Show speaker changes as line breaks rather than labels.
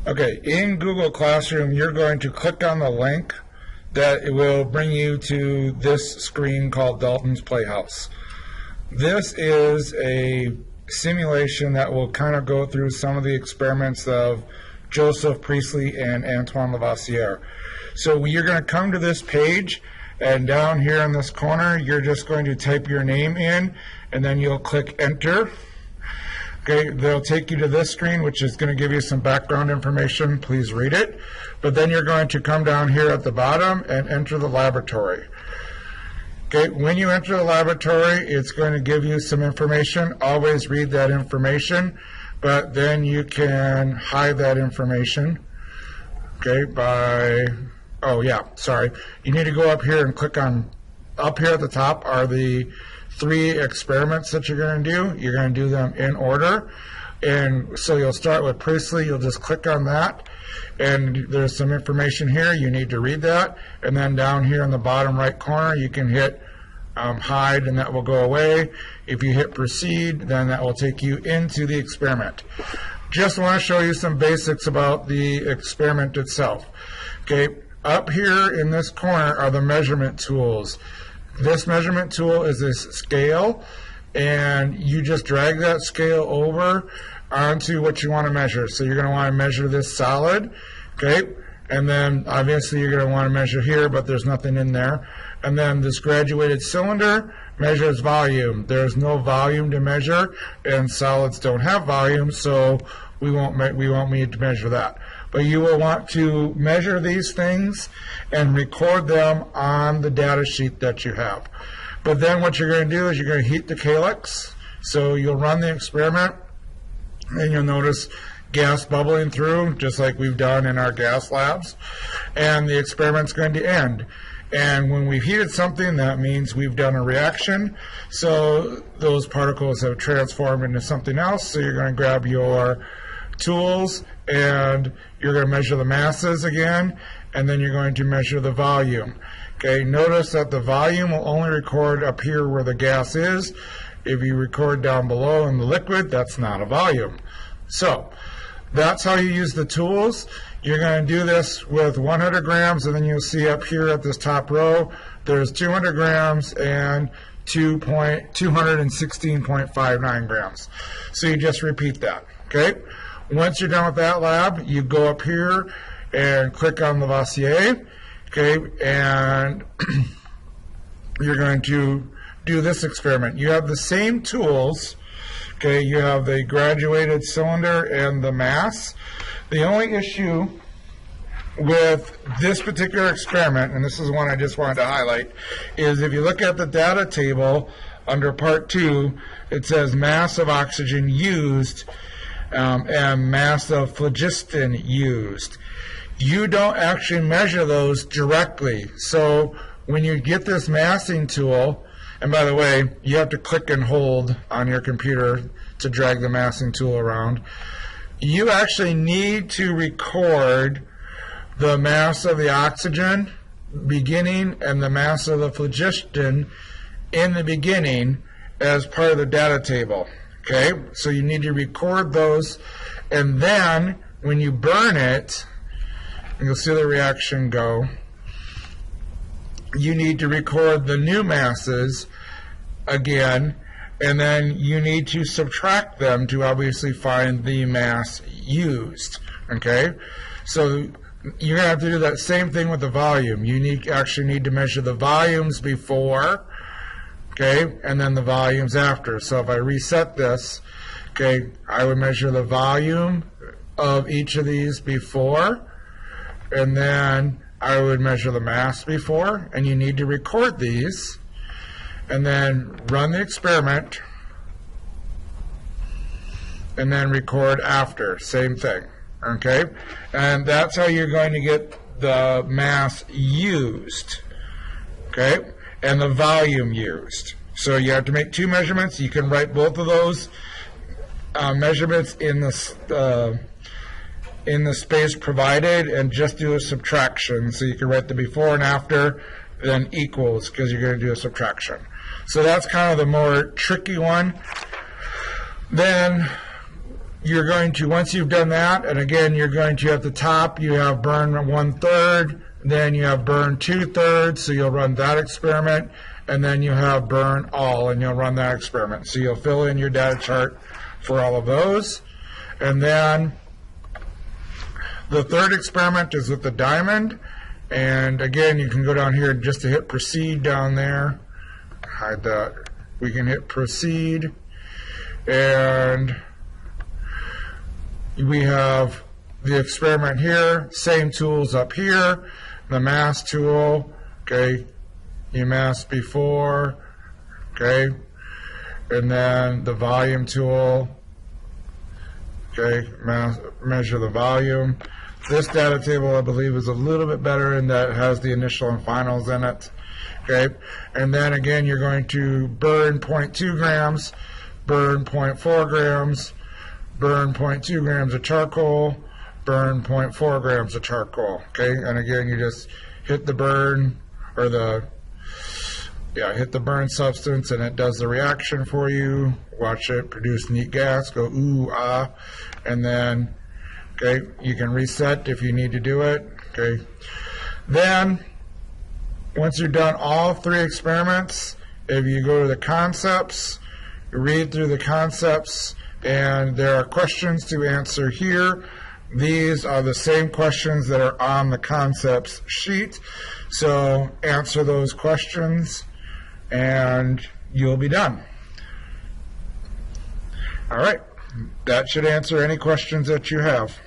Okay, in Google Classroom, you're going to click on the link that it will bring you to this screen called Dalton's Playhouse. This is a simulation that will kind of go through some of the experiments of Joseph Priestley and Antoine Lavoisier. So you're going to come to this page, and down here in this corner, you're just going to type your name in, and then you'll click Enter. Okay, they'll take you to this screen, which is going to give you some background information. Please read it. But then you're going to come down here at the bottom and enter the laboratory. Okay, when you enter the laboratory, it's going to give you some information. Always read that information, but then you can hide that information. Okay, you need to go up here and click on, up here at the top are the 3 experiments that you're going to do. You're going to do them in order. And so you'll start with Priestley. You'll just click on that. And there's some information here. You need to read that. And then down here in the bottom right corner, you can hit hide, and that will go away. If you hit proceed, then that will take you into the experiment. Just want to show you some basics about the experiment itself. Okay, up here in this corner are the measurement tools. This measurement tool is this scale, and you just drag that scale over onto what you want to measure. So you're going to want to measure this solid, okay? And then obviously you're going to want to measure here, but there's nothing in there. And then this graduated cylinder measures volume. There's no volume to measure, and solids don't have volume, so we won't need to measure that. But you will want to measure these things and record them on the data sheet that you have. But then what you're going to do is you're going to heat the calyx. So you'll run the experiment, and you'll notice gas bubbling through, just like we've done in our gas labs. And the experiment's going to end. And when we've heated something, that means we've done a reaction. So those particles have transformed into something else. So you're going to grab your tools, and you're going to measure the masses again, and then you're going to measure the volume. Okay, notice that the volume will only record up here where the gas is. If you record down below in the liquid, that's not a volume. So that's how you use the tools. You're going to do this with 100 grams, and then you'll see up here at this top row, there's 200 grams and 216.59 grams. So you just repeat that, okay? Once you're done with that lab, you go up here and click on Lavoisier, okay, and you're going to do this experiment. You have the same tools, okay, you have the graduated cylinder and the mass. The only issue with this particular experiment, and this is one I just wanted to highlight, is if you look at the data table under part 2, it says mass of oxygen used and mass of phlogiston used. You don't actually measure those directly. So when you get this massing tool, and by the way, you have to click and hold on your computer to drag the massing tool around, you actually need to record the mass of the oxygen beginning and the mass of the phlogiston in the beginning as part of the data table. Okay, so you need to record those, and then when you burn it, you'll see the reaction go. You need to record the new masses again, and then you need to subtract them to obviously find the mass used. Okay, so you're going to have to do that same thing with the volume. You actually need to measure the volumes before, okay, and then the volumes after. So if I reset this, okay, I would measure the volume of each of these before, and then I would measure the mass before, and you need to record these, and then run the experiment, and then record after, same thing, okay? And that's how you're going to get the mass used, okay? And the volume used. So you have to make 2 measurements. You can write both of those measurements in the space provided and just do a subtraction. So you can write the before and after, then equals, because you're going to do a subtraction. So that's kind of the more tricky one. Then you're going to, once you've done that, and again, you're going to, at the top, you have burn 1/3, then you have burn 2/3, so you'll run that experiment, and then you have burn all, and you'll run that experiment. So you'll fill in your data chart for all of those. And then the third experiment is with the diamond, and again, you can go down here just to hit proceed down there. Hide that. We can hit proceed, and we have the experiment here, same tools up here, the mass tool, okay, you mass before, okay, and then the volume tool, okay, measure the volume. This data table, I believe, is a little bit better in that it has the initial and finals in it, okay, and then again, you're going to burn 0.2 grams, burn 0.4 grams, burn 0.2 grams of charcoal, burn 0.4 grams of charcoal, okay? And again, you just hit the burn, or hit the burn substance, and it does the reaction for you. Watch it produce neat gas, go ooh, ah, and then, okay, you can reset if you need to do it, okay? Then, once you're done all 3 experiments, if you go to the concepts, read through the concepts, and there are questions to answer here. These are the same questions that are on the concepts sheet. So answer those questions and you'll be done. All right. That should answer any questions that you have.